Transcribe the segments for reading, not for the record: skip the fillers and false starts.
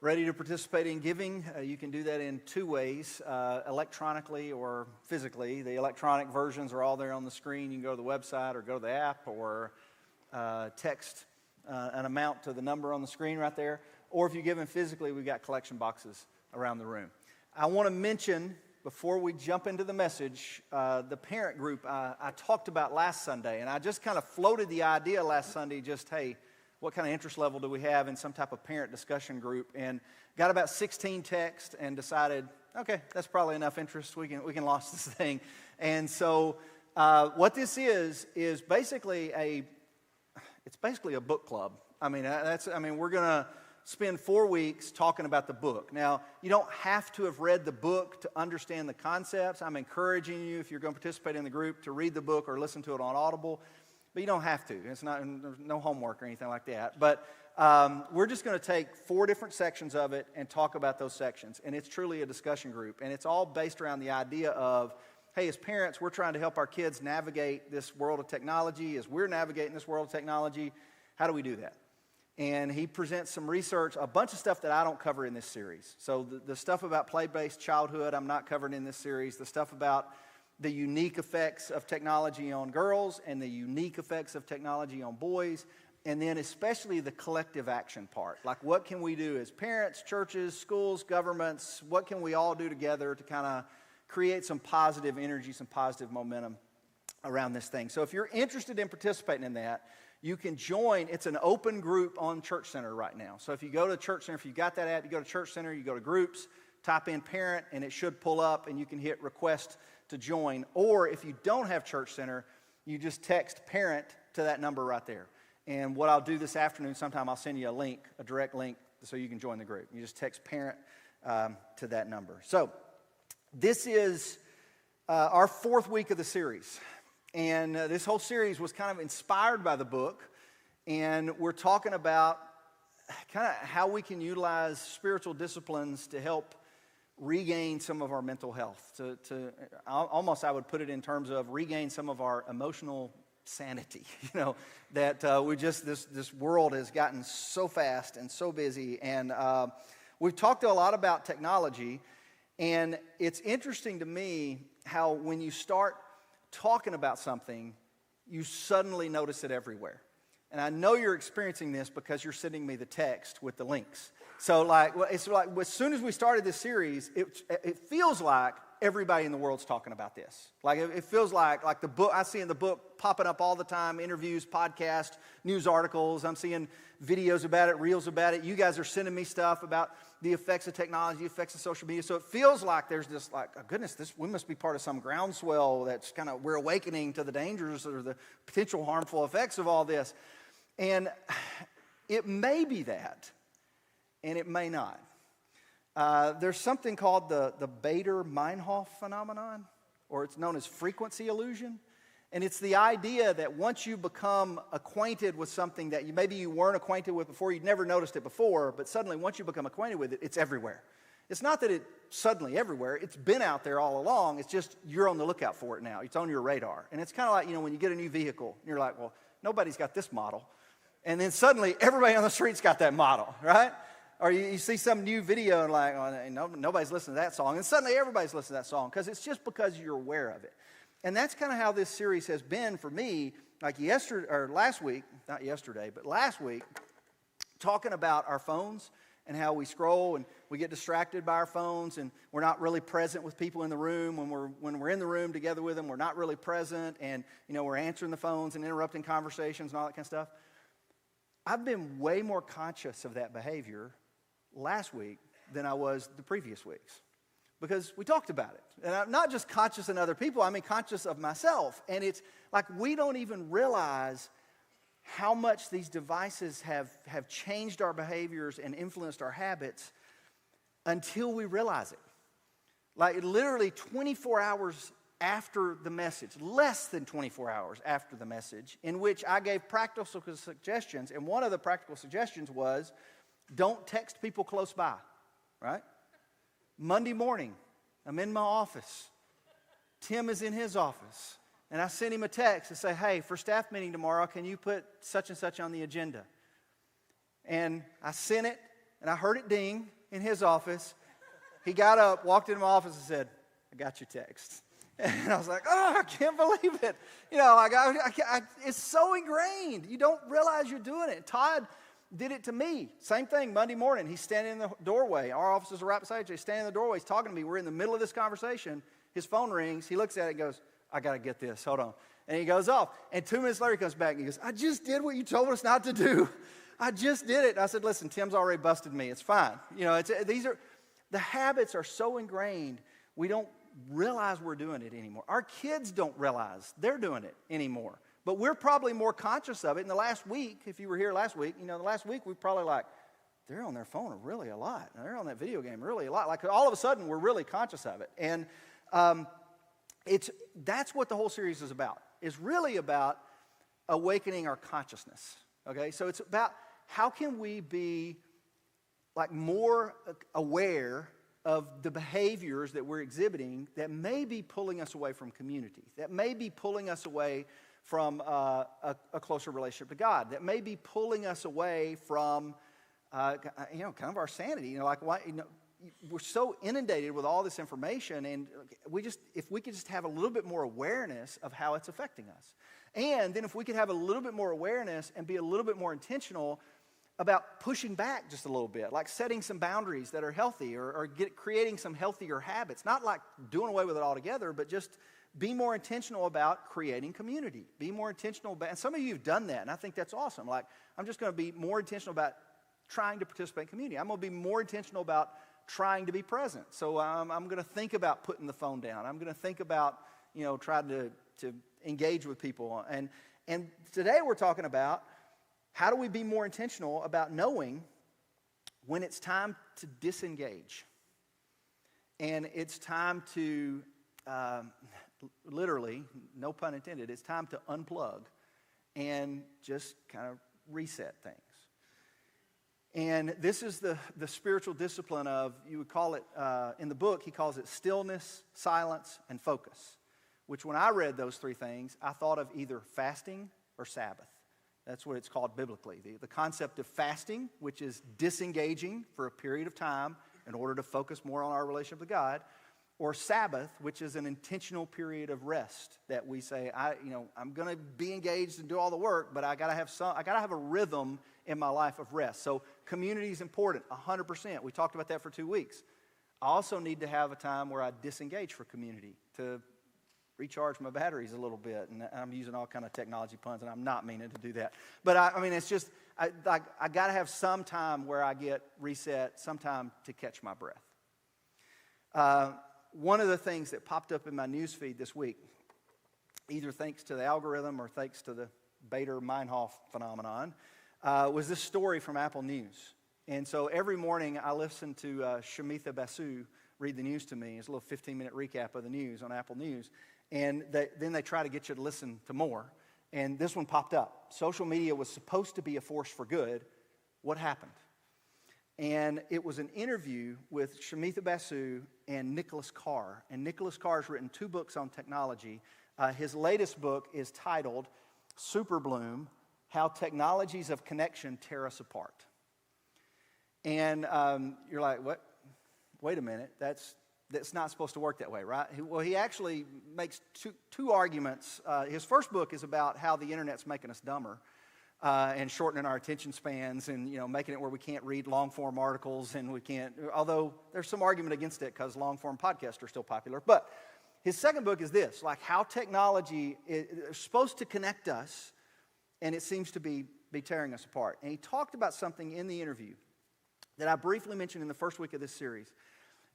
ready to participate in giving, you can do that in two ways, electronically or physically. The electronic versions are all there on the screen. You can go to the website or go to the app or text an amount to the number on the screen right there. Or if you're giving physically, we've got collection boxes around the room. I want to mention, before we jump into the message, the parent group I talked about last Sunday. And I just kind of floated the idea last Sunday, just, hey, what kind of interest level do we have in some type of parent discussion group? And got about 16 texts and decided, okay, that's probably enough interest. We can launch this thing. And so what this is basically a book club. I mean, we're going to spend 4 weeks talking about the book. Now, you don't have to have read the book to understand the concepts. I'm encouraging you, if you're going to participate in the group, to read the book or listen to it on Audible. But you don't have to. There's no homework or anything like that. But we're just going to take 4 different sections of it and talk about those sections. And it's truly a discussion group. And it's all based around the idea of, hey, as parents, we're trying to help our kids navigate this world of technology. As we're navigating this world of technology, how do we do that? And he presents some research, a bunch of stuff that I don't cover in this series. So the stuff about play-based childhood, I'm not covering in this series. The stuff about the unique effects of technology on girls and the unique effects of technology on boys, and then especially the collective action part. Like, what can we do as parents, churches, schools, governments? What can we all do together to kind of create some positive energy, some positive momentum around this thing? So if you're interested in participating in that, you can join. It's an open group on Church Center right now. So if you go to Church Center, if you've got that app, you go to Church Center, you go to groups, type in parent, and it should pull up, and you can hit request to join. Or if you don't have Church Center, you just text parent to that number right there. And what I'll do this afternoon, sometime I'll send you a link, a direct link, so you can join the group. You just text parent to that number. So this is our 4th week of the series. And this whole series was kind of inspired by the book. And we're talking about kind of how we can utilize spiritual disciplines to help regain some of our mental health. To almost, I would put it in terms of regain some of our emotional sanity. You know, that this world has gotten so fast and so busy. And we've talked a lot about technology. And it's interesting to me how when you start talking about something, you suddenly notice it everywhere. And I know you're experiencing this because you're sending me the text with the links. So it's like as soon as we started this series, it feels like everybody in the world's talking about this. Like it feels like the book, I see in the book popping up all the time, interviews, podcasts, news articles. I'm seeing videos about it, reels about it. You guys are sending me stuff about the effects of technology, the effects of social media. So it feels like there's this oh goodness, we must be part of some groundswell that's kind of, we're awakening to the dangers or the potential harmful effects of all this. And it may be that, and it may not. There's something called the Bader-Meinhof phenomenon, or it's known as frequency illusion. And it's the idea that once you become acquainted with something that maybe you weren't acquainted with before, you'd never noticed it before, but suddenly once you become acquainted with it, it's everywhere. It's not that it's suddenly everywhere. It's been out there all along. It's just you're on the lookout for it now. It's on your radar. And it's kind of like, when you get a new vehicle, you're like, well, nobody's got this model. And then suddenly everybody on the street's got that model, right? Or you see some new video and like, oh, nobody's listening to that song. And suddenly everybody's listening to that song because it's just because you're aware of it. And that's kind of how this series has been for me, like last week, talking about our phones and how we scroll and we get distracted by our phones and we're not really present with people in the room. When we're in the room together with them, we're not really present, and we're answering the phones and interrupting conversations and all that kind of stuff. I've been way more conscious of that behavior last week than I was the previous weeks, because we talked about it. And I'm not just conscious in other people, I mean conscious of myself. And it's like we don't even realize how much these devices have changed our behaviors and influenced our habits until we realize it. Like literally 24 hours after the message, less than 24 hours after the message, in which I gave practical suggestions. And one of the practical suggestions was, don't text people close by, right? Monday morning, I'm in my office. Tim is in his office. And I sent him a text to say, hey, for staff meeting tomorrow, can you put such and such on the agenda? And I sent it. and I heard it ding in his office. He got up, walked into my office, and said, "I got your text." And I was like, "Oh, I can't believe it." You know, it's so ingrained. You don't realize you're doing it. Todd did it to me. Same thing, Monday morning. He's standing in the doorway. Our offices are right beside each other. He's standing in the doorway. He's talking to me. We're in the middle of this conversation. His phone rings. He looks at it and goes, "I got to get this. Hold on." And he goes off. And 2 minutes later, he comes back and he goes, "I just did what you told us not to do. I just did it." And I said, "Listen, Tim's already busted me. It's fine." You know, the habits are so ingrained, we don't realize we're doing it anymore. Our kids don't realize they're doing it anymore. But we're probably more conscious of it. In the last week, if you were here last week, you know, the last week we're probably like, they're on their phone really a lot. They're on that video game really a lot. Like all of a sudden, we're really conscious of it. And that's what the whole series is about. It's really about awakening our consciousness. Okay, so it's about how can we be like more aware of the behaviors that we're exhibiting that may be pulling us away from community, that may be pulling us away from a closer relationship to God, that may be pulling us away from, kind of our sanity. You know, like why? You know, we're so inundated with all this information, and if we could just have a little bit more awareness of how it's affecting us, and then if we could have a little bit more awareness and be a little bit more intentional about pushing back just a little bit, like setting some boundaries that are healthy or creating some healthier habits. Not like doing away with it altogether, but just be more intentional about creating community. Be more intentional about, and some of you have done that, and I think that's awesome. Like, I'm just going to be more intentional about trying to participate in community. I'm going to be more intentional about trying to be present. So I'm going to think about putting the phone down. I'm going to think about, trying to engage with people. And today we're talking about how do we be more intentional about knowing when it's time to disengage? And it's time to, literally, no pun intended, it's time to unplug and just kind of reset things. And this is the spiritual discipline of, you would call it, in the book, he calls it stillness, silence, and focus. Which when I read those three things, I thought of either fasting or Sabbath. That's what it's called biblically. The concept of fasting, which is disengaging for a period of time in order to focus more on our relationship with God, or Sabbath, which is an intentional period of rest that we say, I'm going to be engaged and do all the work, but I got to have a rhythm in my life of rest. So community is important, 100%. We talked about that for 2 weeks. I also need to have a time where I disengage for community to recharge my batteries a little bit. And I'm using all kind of technology puns, and I'm not meaning to do that. But it's just, I got to have some time where I get reset, some time to catch my breath. One of the things that popped up in my news feed this week, either thanks to the algorithm or thanks to the Bader-Meinhof phenomenon, was this story from Apple News. And so every morning I listen to Shamitha Basu read the news to me. It's a little 15-minute recap of the news on Apple News. And then they try to get you to listen to more. And this one popped up. Social media was supposed to be a force for good. What happened? And it was an interview with Shamitha Basu and Nicholas Carr. And Nicholas Carr has written 2 books on technology. His latest book is titled Super Bloom: How Technologies of Connection Tear Us Apart. And you're like, what? Wait a minute, that's not supposed to work that way, right? Well, he actually makes two arguments. His first book is about how the internet's making us dumber and shortening our attention spans and, making it where we can't read long-form articles and we can't, although there's some argument against it because long-form podcasts are still popular. But his second book is this, like how technology is supposed to connect us and it seems to be tearing us apart. And he talked about something in the interview that I briefly mentioned in the first week of this series.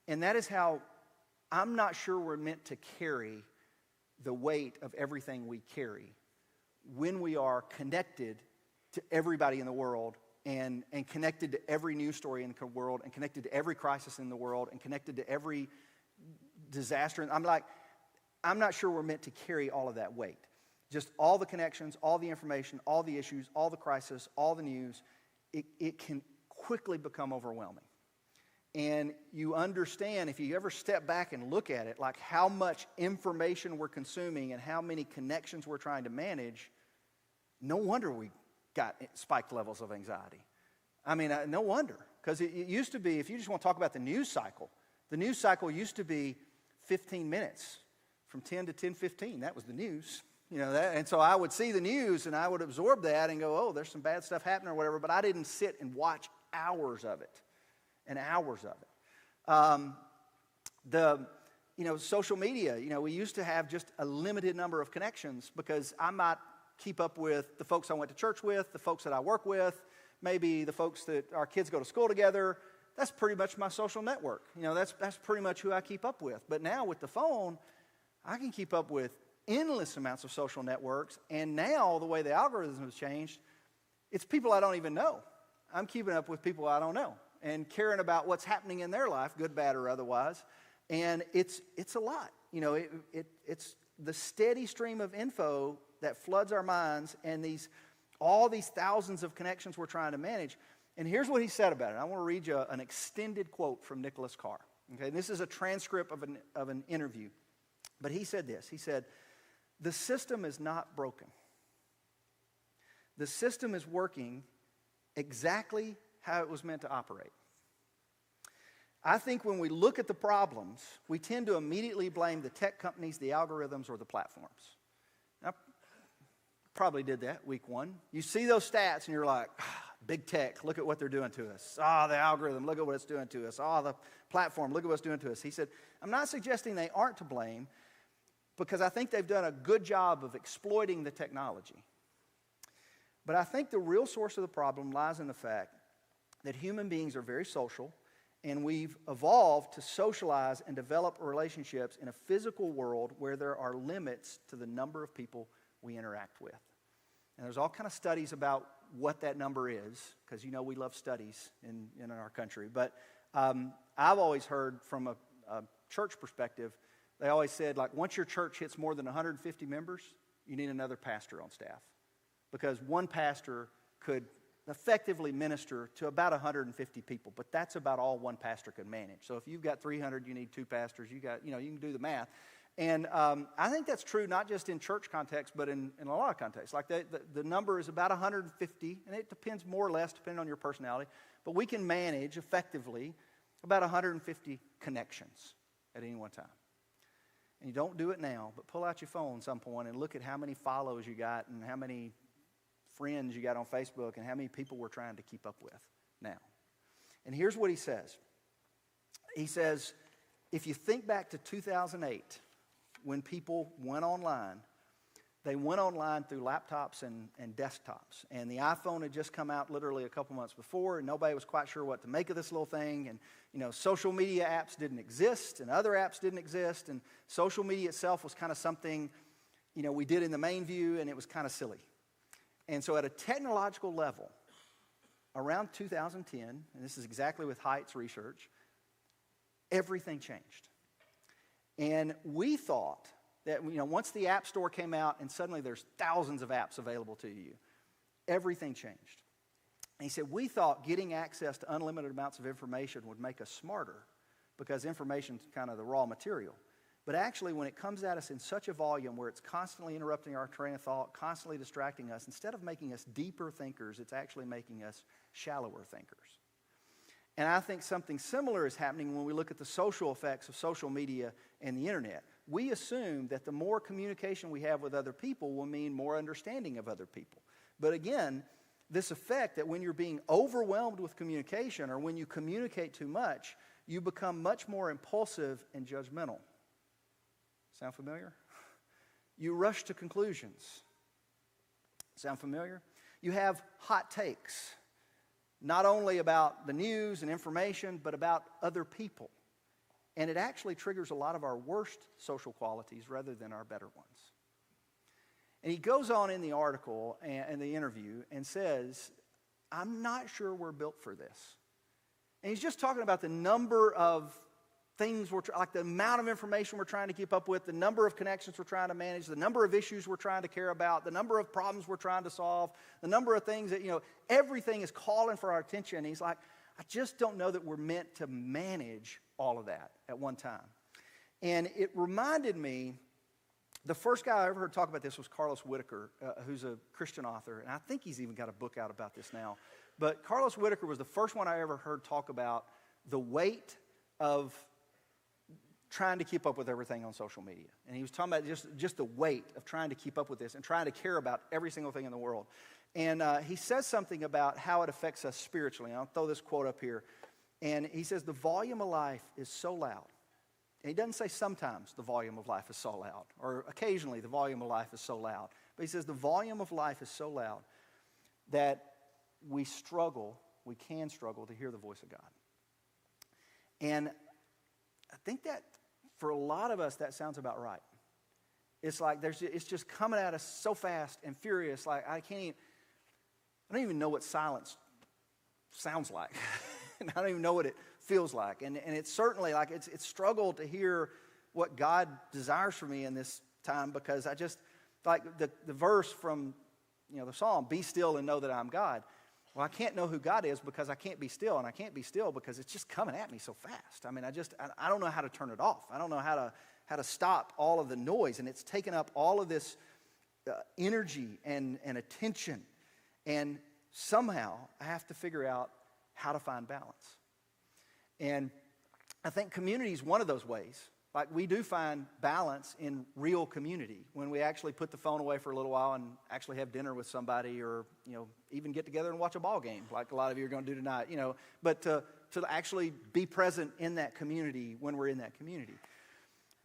And that is how I'm not sure we're meant to carry the weight of everything we carry when we are connected to everybody in the world and connected to every news story in the world and connected to every crisis in the world and connected to every disaster. And I'm not sure we're meant to carry all of that weight. Just all the connections, all the information, all the issues, all the crisis, all the news, it can quickly become overwhelming. And you understand, if you ever step back and look at it, like how much information we're consuming and how many connections we're trying to manage, no wonder we got spiked levels of anxiety. No wonder. Because it used to be, if you just want to talk about the news cycle used to be 15 minutes from 10 to 10:15. That was the news. And so I would see the news and I would absorb that and go, oh, there's some bad stuff happening or whatever, but I didn't sit and watch hours of it and hours of it. Social media, we used to have just a limited number of connections because I might keep up with the folks I went to church with, the folks that I work with, maybe the folks that our kids go to school together. That's pretty much my social network. That's pretty much who I keep up with. But now with the phone, I can keep up with endless amounts of social networks, and now the way the algorithm has changed, it's people I don't even know. I'm keeping up with people I don't know and caring about what's happening in their life, good, bad, or otherwise, and it's a lot. It's the steady stream of info that floods our minds, and all these thousands of connections we're trying to manage. And here's what he said about it. I want to read you an extended quote from Nicholas Carr. Okay, this is a transcript of an interview, but he said this. He said, "The system is not broken. The system is working exactly how it was meant to operate. I think when we look at the problems, we tend to immediately blame the tech companies, the algorithms, or the platforms." Now, probably did that week one. You see those stats and you're like, big tech, look at what they're doing to us. The algorithm, look at what it's doing to us. The platform, look at what it's doing to us. He said, I'm not suggesting they aren't to blame, because I think they've done a good job of exploiting the technology. But I think the real source of the problem lies in the fact that human beings are very social, and we've evolved to socialize and develop relationships in a physical world where there are limits to the number of people we interact with. And there's all kind of studies about what that number is, because we love studies in our country. But I've always heard from a church perspective, they always said, like, once your church hits more than 150 members, you need another pastor on staff. Because one pastor could effectively minister to about 150 people, but that's about all one pastor can manage. So if you've got 300, you need two pastors. You can do the math. And I think that's true not just in church context, but in a lot of contexts. Like the number is about 150, and it depends more or less depending on your personality, but we can manage effectively about 150 connections at any one time. And you don't do it now, but pull out your phone at some point and look at how many follows you got and how many friends you got on Facebook and how many people we're trying to keep up with now. And here's what he says. He says, if you think back to 2008, when people went online, they went online through laptops and desktops. And the iPhone had just come out literally a couple months before, and nobody was quite sure what to make of this little thing. And, social media apps didn't exist, and other apps didn't exist. And social media itself was kind of something, we did in the main view, and it was kind of silly. And so at a technological level, around 2010, and this is exactly with Haidt's research, everything changed. And we thought that, once the App Store came out and suddenly there's thousands of apps available to you, everything changed. And he said, we thought getting access to unlimited amounts of information would make us smarter because information's kind of the raw material. But actually, when it comes at us in such a volume where it's constantly interrupting our train of thought, constantly distracting us, instead of making us deeper thinkers, it's actually making us shallower thinkers. And I think something similar is happening when we look at the social effects of social media and the internet. We assume that the more communication we have with other people will mean more understanding of other people. But again, this effect that when you're being overwhelmed with communication or when you communicate too much, you become much more impulsive and judgmental. Sound familiar? You rush to conclusions. Sound familiar? You have hot takes, not only about the news and information, but about other people. And it actually triggers a lot of our worst social qualities rather than our better ones. And he goes on in the article and the interview and says, I'm not sure we're built for this. And he's just talking about the number of things, like the amount of information we're trying to keep up with, the number of connections we're trying to manage, the number of issues we're trying to care about, the number of problems we're trying to solve, the number of things that, everything is calling for our attention. And he's like, I just don't know that we're meant to manage all of that at one time. And it reminded me, the first guy I ever heard talk about this was Carlos Whitaker, who's a Christian author. And I think he's even got a book out about this now. But Carlos Whitaker was the first one I ever heard talk about the weight of trying to keep up with everything on social media. And he was talking about just the weight of trying to keep up with this and trying to care about every single thing in the world. And he says something about how it affects us spiritually. I'll throw this quote up here. And he says, the volume of life is so loud. And he doesn't say sometimes the volume of life is so loud, or occasionally the volume of life is so loud. But he says the volume of life is so loud that we can struggle to hear the voice of God. And I think that for a lot of us, that sounds about right. It's like it's just coming at us so fast and furious, like I don't even know what silence sounds like. And I don't even know what it feels like. And it's certainly like it's struggled to hear what God desires for me in this time, because I just, like the verse from, the Psalm, be still and know that I'm God. Well, I can't know who God is because I can't be still, and I can't be still because it's just coming at me so fast. I mean, I don't know how to turn it off. I don't know how to stop all of the noise, and it's taken up all of this energy and attention, and somehow I have to figure out how to find balance. And I think community is one of those ways. Like, we do find balance in real community when we actually put the phone away for a little while and actually have dinner with somebody, or even get together and watch a ball game like a lot of you are going to do tonight. But to actually be present in that community when we're in that community.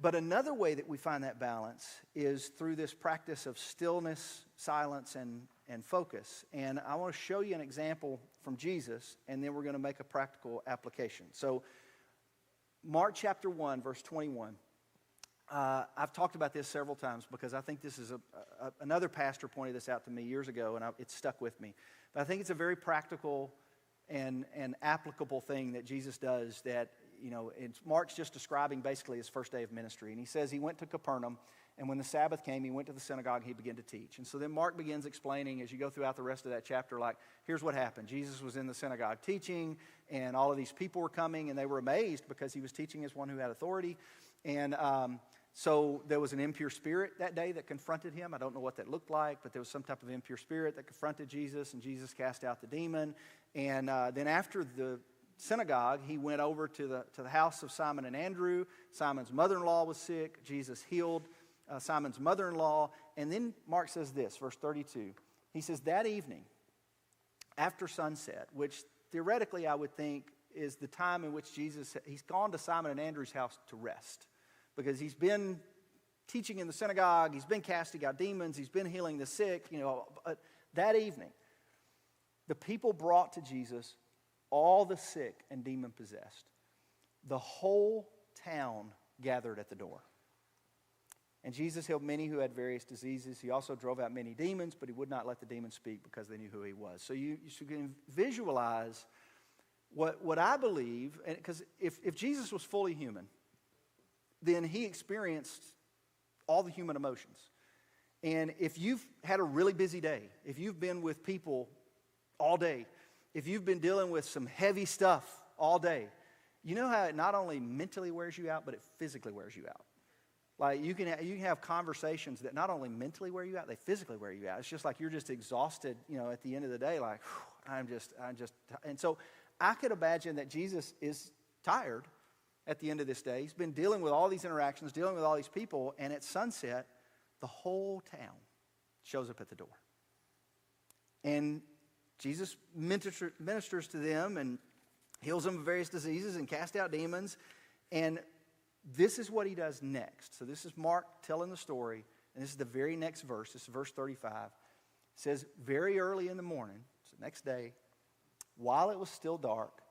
But another way that we find that balance is through this practice of stillness, silence, and focus. And I want to show you an example from Jesus, and then we're going to make a practical application. So Mark chapter 1, verse 21. I've talked about this several times because I think this is another pastor pointed this out to me years ago, and it's stuck with me. But I think it's a very practical and applicable thing that Jesus does that, Mark's just describing basically his first day of ministry. And he says he went to Capernaum, and when the Sabbath came, he went to the synagogue and he began to teach. And so then Mark begins explaining, as you go throughout the rest of that chapter, like, here's what happened. Jesus was in the synagogue teaching, and all of these people were coming, and they were amazed because he was teaching as one who had authority. And so there was an impure spirit that day that confronted him. I don't know what that looked like, but there was some type of impure spirit that confronted Jesus, and Jesus cast out the demon. And then after the synagogue, he went over to the house of Simon and Andrew. Simon's mother-in-law was sick. Jesus healed Simon's mother-in-law. And then Mark says this, verse 32. He says, that evening, after sunset, which theoretically I would think is the time in which he's gone to Simon and Andrew's house to rest, because he's been teaching in the synagogue, he's been casting out demons, he's been healing the sick. That evening, the people brought to Jesus all the sick and demon-possessed. The whole town gathered at the door. And Jesus healed many who had various diseases. He also drove out many demons, but he would not let the demons speak because they knew who he was. So you can visualize what I believe, because if Jesus was fully human, then he experienced all the human emotions. And if you've had a really busy day, if you've been with people all day, if you've been dealing with some heavy stuff all day, you know how it not only mentally wears you out, but it physically wears you out. Like, you can have conversations that not only mentally wear you out, they physically wear you out. It's just like you're just exhausted, at the end of the day, like, I'm just, and so I could imagine that Jesus is tired at the end of this day. He's been dealing with all these interactions, dealing with all these people, and at sunset, the whole town shows up at the door. And Jesus ministers to them and heals them of various diseases and casts out demons. And this is what he does next. So this is Mark telling the story, and this is the very next verse. This is verse 35. It says, very early in the morning, so the next day, while it was still dark,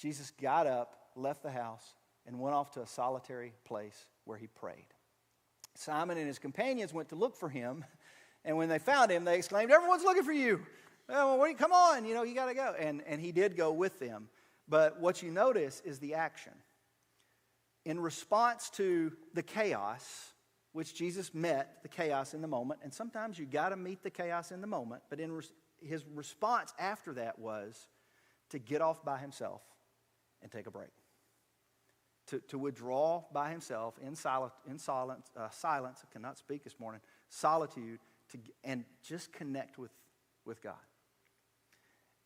Jesus got up, left the house, and went off to a solitary place where he prayed. Simon and his companions went to look for him, and when they found him, they exclaimed, everyone's looking for you. Well, come on, you got to go. And he did go with them. But what you notice is the action. In response to the chaos, which Jesus met the chaos in the moment, and sometimes you got to meet the chaos in the moment, but his response after that was to get off by himself and take a break. To withdraw by himself in silence, I cannot speak this morning, solitude, and just connect with God.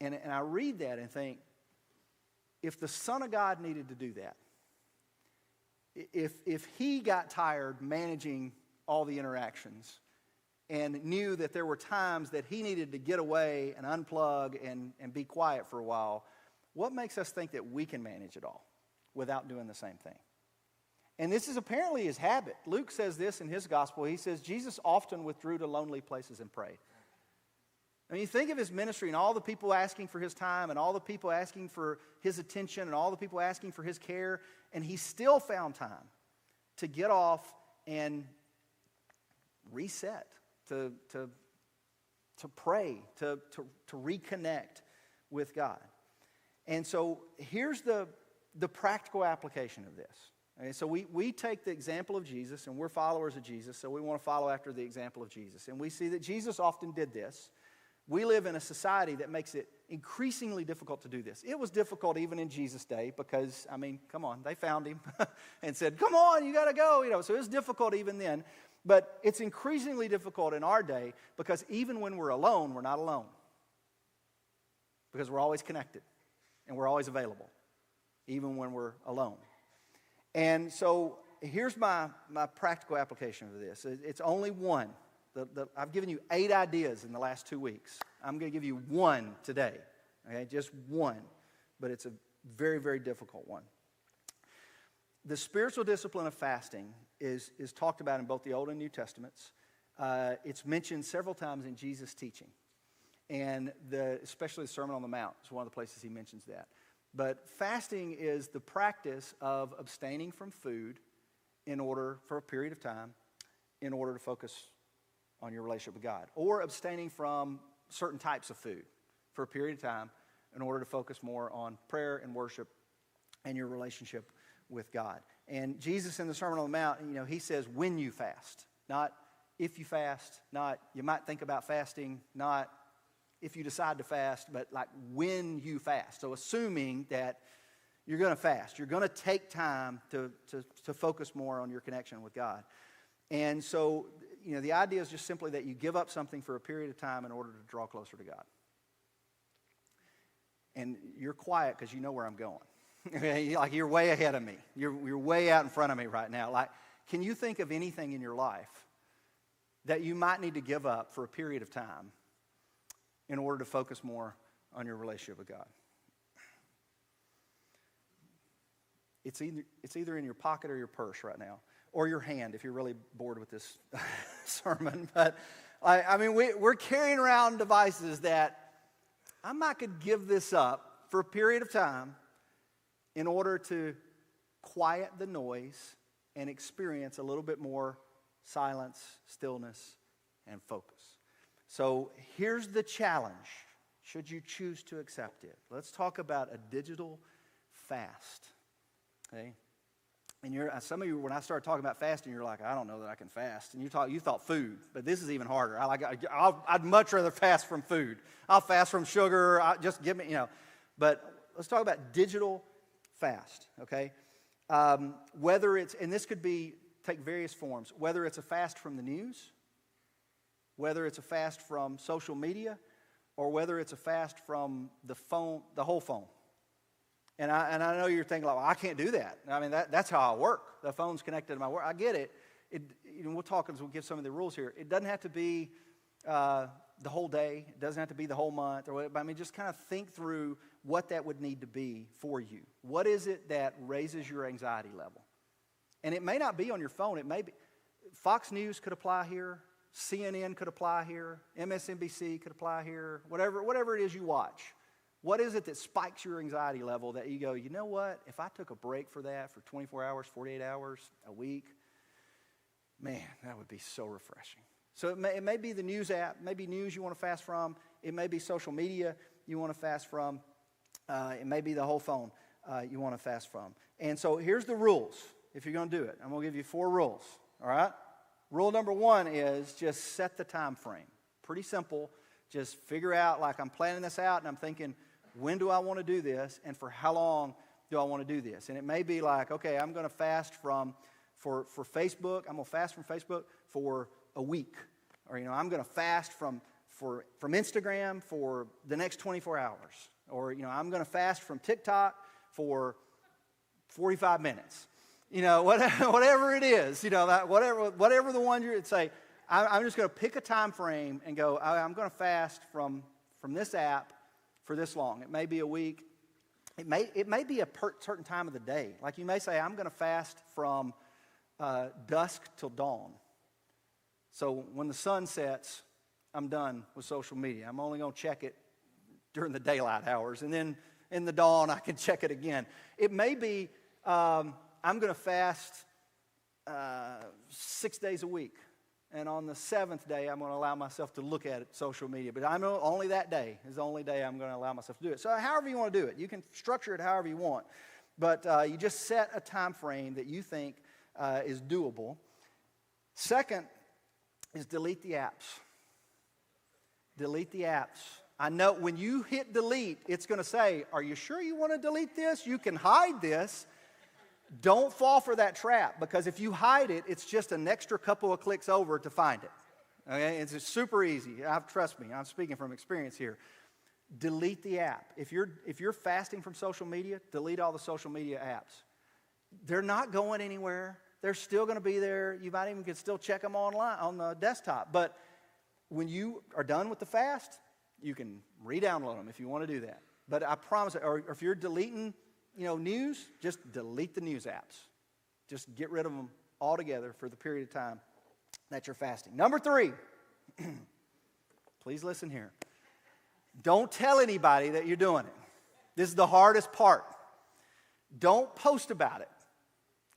And I read that and think, if the Son of God needed to do that, if he got tired managing all the interactions and knew that there were times that he needed to get away and unplug and be quiet for a while, what makes us think that we can manage it all without doing the same thing? And this is apparently his habit. Luke says this in his gospel. He says, Jesus often withdrew to lonely places and prayed. I mean, you think of his ministry and all the people asking for his time and all the people asking for his attention and all the people asking for his care, and he still found time to get off and reset, to pray, to reconnect with God. And so here's the practical application of this. Okay, so we take the example of Jesus, and we're followers of Jesus, so we want to follow after the example of Jesus. And we see that Jesus often did this. We live in a society that makes it increasingly difficult to do this. It was difficult even in Jesus' day because, I mean, come on, they found him and said, come on, you got to go. So it was difficult even then. But it's increasingly difficult in our day because even when we're alone, we're not alone. Because we're always connected and we're always available, even when we're alone. And so here's my practical application of this. It's only one. I've given you 8 ideas in the last 2 weeks. I'm going to give you one today, okay? Just one, but it's a very, very difficult one. The spiritual discipline of fasting is talked about in both the Old and New Testaments. It's mentioned several times in Jesus' teaching, and especially the Sermon on the Mount is one of the places he mentions that. But fasting is the practice of abstaining from food for a period of time in order to focus on your relationship with God, or abstaining from certain types of food for a period of time in order to focus more on prayer and worship and your relationship with God. And Jesus in the Sermon on the Mount, he says when you fast, not if you fast, not you might think about fasting, not if you decide to fast, but like when you fast. So assuming that you're going to fast, you're going to take time to focus more on your connection with God. And so the idea is just simply that you give up something for a period of time in order to draw closer to God. And you're quiet because you know where I'm going. Okay? Like you're way ahead of me. You're way out in front of me right now. Like, can you think of anything in your life that you might need to give up for a period of time in order to focus more on your relationship with God? It's either in your pocket or your purse right now. Or your hand, if you're really bored with this sermon. But, we're carrying around devices that I might could give this up for a period of time in order to quiet the noise and experience a little bit more silence, stillness, and focus. So here's the challenge, should you choose to accept it. Let's talk about a digital fast, okay? And some of you, when I started talking about fasting, you're like, I don't know that I can fast. And you thought food, but this is even harder. I'd much rather fast from food. I'll fast from sugar. Just give me, But let's talk about digital fast, okay? Whether it's, and this could take various forms, whether it's a fast from the news, whether it's a fast from social media, or whether it's a fast from the phone, the whole phone. And I know you're thinking, like, well, I can't do that. I mean, that's how I work. The phone's connected to my work. I get it. We'll talk as we'll give some of the rules here. It doesn't have to be the whole day. It doesn't have to be the whole month. Or whatever. But just kind of think through what that would need to be for you. What is it that raises your anxiety level? And it may not be on your phone. It may be. Fox News could apply here. CNN could apply here. MSNBC could apply here. Whatever it is you watch. What is it that spikes your anxiety level that you go, you know what? If I took a break for that for 24 hours, 48 hours, a week, man, that would be so refreshing. So it may be the news app, maybe news you want to fast from. It may be social media you want to fast from. It may be the whole phone you want to fast from. And so here's the rules if you're going to do it. I'm going to give you 4 rules, all right? Rule number 1 is just set the time frame. Pretty simple. Just figure out, like I'm planning this out and I'm thinking, when do I want to do this and for how long do I want to do this? And it may be like, okay, I'm going to fast for Facebook. I'm going to fast from Facebook for a week. Or, I'm going to fast from from Instagram for the next 24 hours. Or, I'm going to fast from TikTok for 45 minutes. Whatever it is, whatever the one you'd say, I'm just going to pick a time frame and go, I'm going to fast from this app for this long. It may be a week. It may be a certain time of the day. Like you may say, I'm going to fast from dusk till dawn. So when the sun sets, I'm done with social media. I'm only going to check it during the daylight hours. And then in the dawn, I can check it again. It may be I'm going to fast 6 days a week. And on the 7th day, I'm going to allow myself to look at social media. But only that day is the only day I'm going to allow myself to do it. So however you want to do it, you can structure it however you want. But you just set a time frame that you think is doable. Second is delete the apps. Delete the apps. I know when you hit delete, it's going to say, are you sure you want to delete this? You can hide this. Don't fall for that trap, because if you hide it, it's just an extra couple of clicks over to find it. Okay? It's just super easy. Trust me, I'm speaking from experience here. Delete the app. If you're fasting from social media, delete all the social media apps. They're not going anywhere. They're still going to be there. You might even can still check them online on the desktop. But when you are done with the fast, you can re-download them if you want to do that. But I promise, or if you're deleting, news, just delete the news apps. Just get rid of them altogether for the period of time that you're fasting. Number 3, please listen here. Don't tell anybody that you're doing it. This is the hardest part. Don't post about it.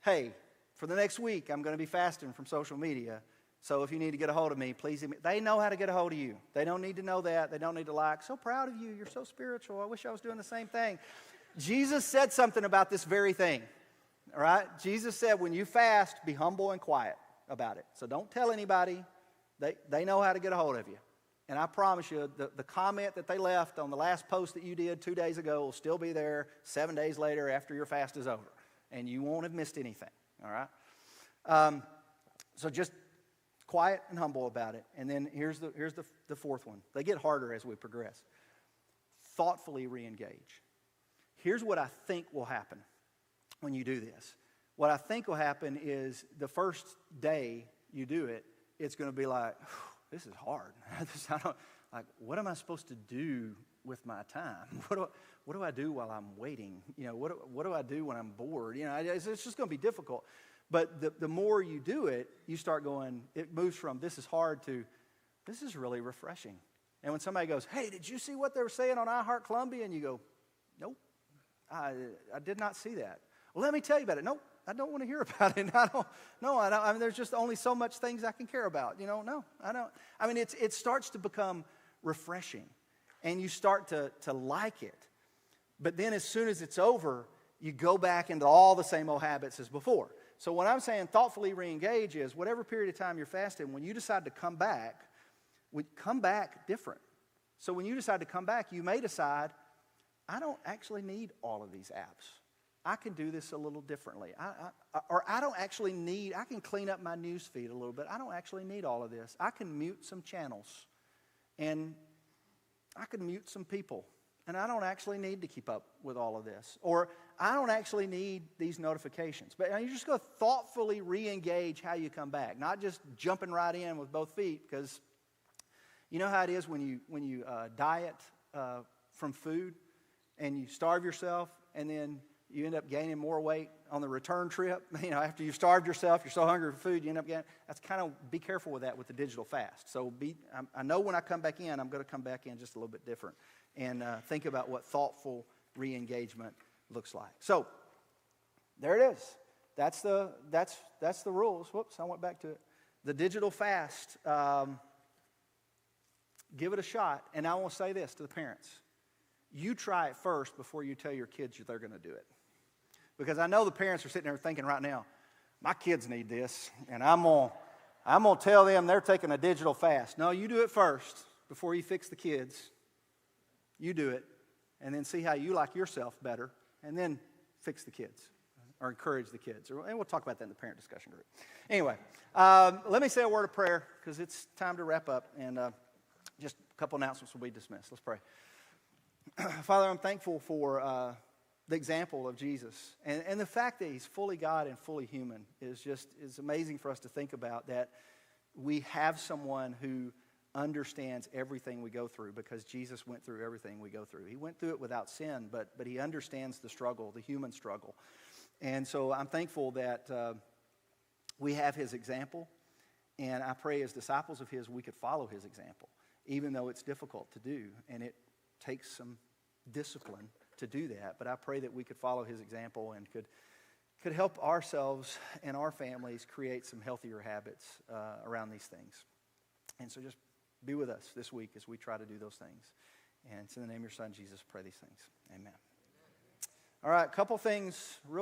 Hey, for the next week, I'm going to be fasting from social media. So if you need to get a hold of me, please. They know how to get a hold of you. They don't need to know that. They don't need to like, so proud of you. You're so spiritual. I wish I was doing the same thing. Jesus said something about this very thing. All right? Jesus said, when you fast, be humble and quiet about it. So don't tell anybody. They know how to get a hold of you. And I promise you, the comment that they left on the last post that you did 2 days ago will still be there 7 days later after your fast is over. And you won't have missed anything. All right? So just quiet and humble about it. And then here's the fourth one. They get harder as we progress. Thoughtfully re-engage. Here's what I think will happen when you do this. What I think will happen is the first day you do it, it's going to be like, this is hard. What am I supposed to do with my time? What do I do while I'm waiting? What do I do when I'm bored? It's just going to be difficult. But the more you do it, you start going, it moves from this is hard to this is really refreshing. And when somebody goes, hey, did you see what they were saying on iHeart Columbia? And you go, nope, I did not see that. Well, let me tell you about it. Nope, I don't want to hear about it. I don't. There's just only so much things I can care about. No, I don't. It starts to become refreshing, and you start to like it. But then as soon as it's over, you go back into all the same old habits as before. So what I'm saying, thoughtfully re-engage, is whatever period of time you're fasting, when you decide to come back different. So when you decide to come back, you may decide, I don't actually need all of these apps. I can do this a little differently. I can clean up my news feed a little bit. I don't actually need all of this. I can mute some channels, and I can mute some people, and I don't actually need to keep up with all of this. Or I don't actually need these notifications. But you just go thoughtfully re-engage how you come back, not just jumping right in with both feet, because you know how it is when you diet from food and you starve yourself, and then you end up gaining more weight on the return trip. After you've starved yourself, you're so hungry for food, you end up gaining. That's kind of, be careful with that with the digital fast. So I know when I come back in, I'm going to come back in just a little bit different, and think about what thoughtful re-engagement looks like. So there it is. That's the rules. Whoops, I went back to it. The digital fast. Give it a shot. And I want to say this to the parents. You try it first before you tell your kids they're going to do it. Because I know the parents are sitting there thinking right now, my kids need this, and I'm going to tell them they're taking a digital fast. No, you do it first before you fix the kids. You do it, and then see how you like yourself better, and then fix the kids or encourage the kids. And we'll talk about that in the parent discussion group. Anyway, let me say a word of prayer because it's time to wrap up, and just A couple announcements will be dismissed. Let's pray. Father, I'm thankful for the example of Jesus. And the fact that he's fully God and fully human is amazing for us to think about, that we have someone who understands everything we go through, because Jesus went through everything we go through. He went through it without sin, but he understands the struggle, the human struggle. And so I'm thankful that we have his example, and I pray as disciples of his we could follow his example, even though it's difficult to do, and it takes some discipline to do that. But I pray that we could follow his example and could help ourselves and our families create some healthier habits around these things. And so just be with us this week as we try to do those things. And it's in the name of your son, Jesus, pray these things. Amen. All right, a couple things real